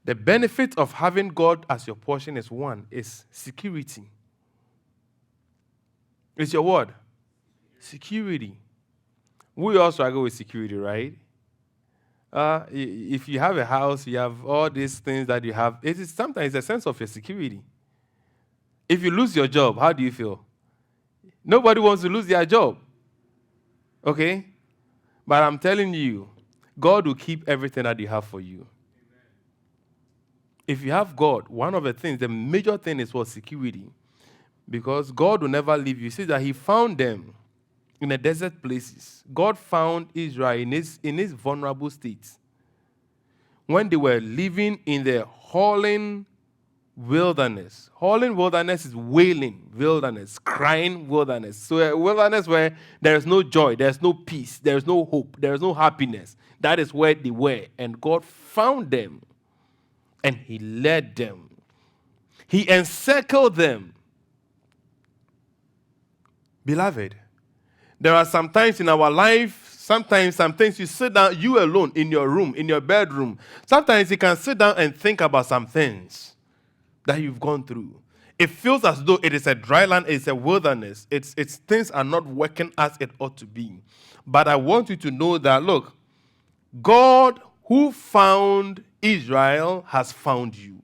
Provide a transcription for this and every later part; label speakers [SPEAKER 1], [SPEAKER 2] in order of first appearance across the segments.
[SPEAKER 1] The benefit of having God as your portion is one, is security. It's your word. Security. We all struggle with security, right? If you have a house, you have all these things that you have. It is sometimes a sense of your security. If you lose your job, how do you feel? Nobody wants to lose their job. Okay? But I'm telling you, God will keep everything that you have for you. If you have God, one of the things, the major thing is what? Security. Because God will never leave you. See that he found them in the desert places. God found Israel in his vulnerable state. When they were living in the howling wilderness. Howling wilderness is wailing wilderness, crying wilderness. So a wilderness where there is no joy, there is no peace, there is no hope, there is no happiness. That is where they were. And God found them. And he led them. He encircled them. Beloved, there are some times in our life, sometimes some things you sit down, you alone in your room, in your bedroom. Sometimes you can sit down and think about some things that you've gone through. It feels as though it is a dry land, it's a wilderness. It's things are not working as it ought to be. But I want you to know that, look, God who found Israel has found you.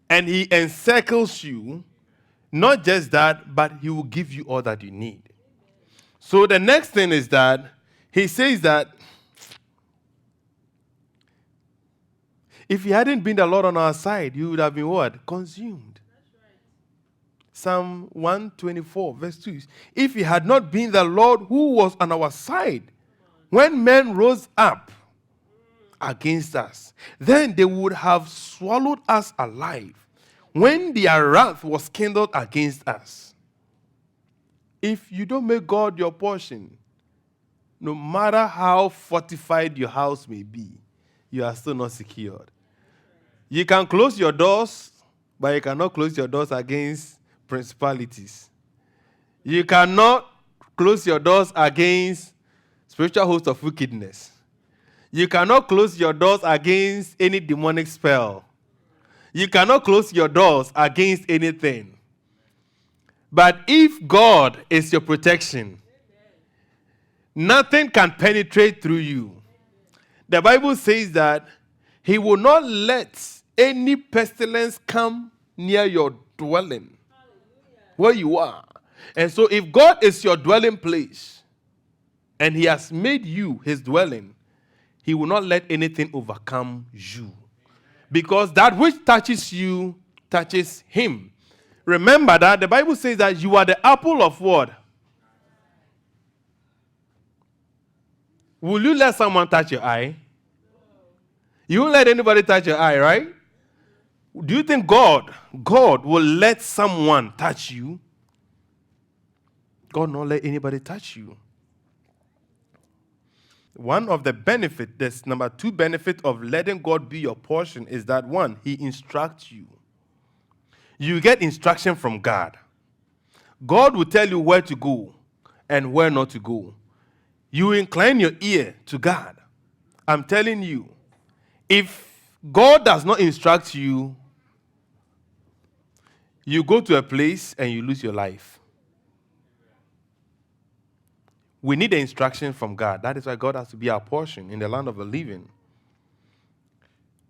[SPEAKER 1] And he encircles you. Not just that, but he will give you all that you need. So the next thing is that he says that if he hadn't been the Lord on our side, he would have been what? Consumed. Right. Psalm 124, verse 2. If he had not been the Lord who was on our side, when men rose up against us, then they would have swallowed us alive. When their wrath was kindled against us. If you don't make God your portion, no matter how fortified your house may be, you are still not secured. You can close your doors, but you cannot close your doors against principalities. You cannot close your doors against spiritual hosts of wickedness. You cannot close your doors against any demonic spell. You cannot close your doors against anything. But if God is your protection, nothing can penetrate through you. The Bible says that he will not let any pestilence come near your dwelling, where you are. And so if God is your dwelling place, and he has made you his dwelling, he will not let anything overcome you. Because that which touches you, touches him. Remember that the Bible says that you are the apple of what? Will you let someone touch your eye? You won't let anybody touch your eye, right? Do you think God will let someone touch you? God not let anybody touch you. One of the benefits, this number 2 benefit of letting God be your portion is that, one, he instructs you. You get instruction from God. God will tell you where to go and where not to go. You incline your ear to God. I'm telling you, if God does not instruct you, you go to a place and you lose your life. We need the instruction from God. That is why God has to be our portion in the land of the living.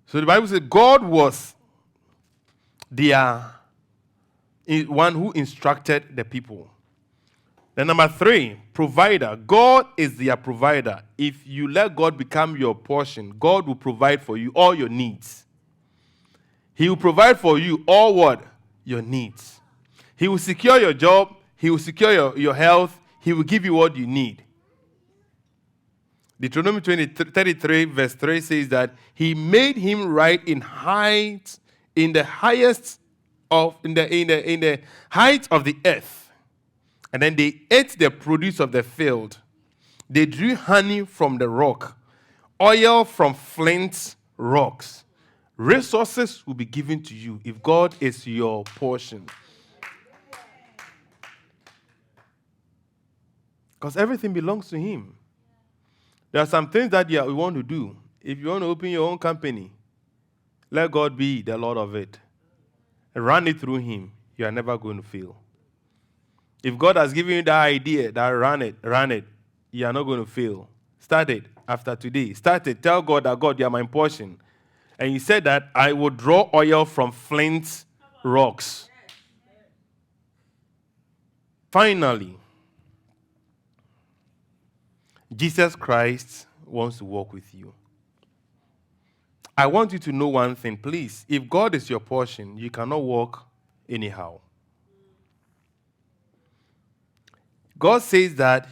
[SPEAKER 1] So the Bible says God was the one who instructed the people. Then number 3, provider. God is their provider. If you let God become your portion, God will provide for you all your needs. He will provide for you all what? Your needs. He will secure your job. He will secure your health. He will give you what you need. Deuteronomy 33 verse 3 says that he made him right in height, in the highest of in the height of the earth. And then they ate the produce of the field. They drew honey from the rock, oil from flint rocks. Resources will be given to you if God is your portion. Because everything belongs to him. There are some things that we want to do. If you want to open your own company, Let God be the Lord of it. Run it through him. You are never going to fail. If God has given you that idea, that run it, you are not going to fail. Start it after today. Start it. Tell God that, God, you are my portion. And he said that I will draw oil from flint rocks. Finally, Jesus Christ wants to walk with you. I want you to know one thing, please. If God is your portion, you cannot walk anyhow. God says that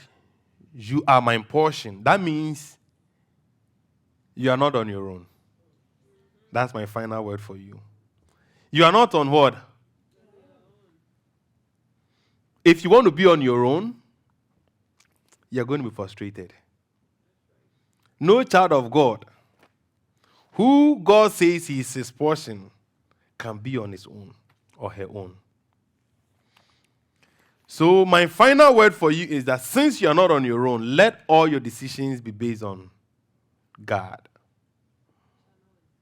[SPEAKER 1] you are my portion. That means you are not on your own. That's my final word for you. You are not on what? If you want to be on your own, you're going to be frustrated. No child of God who God says he is his portion can be on his own or her own. So my final word for you is that since you are not on your own, let all your decisions be based on God.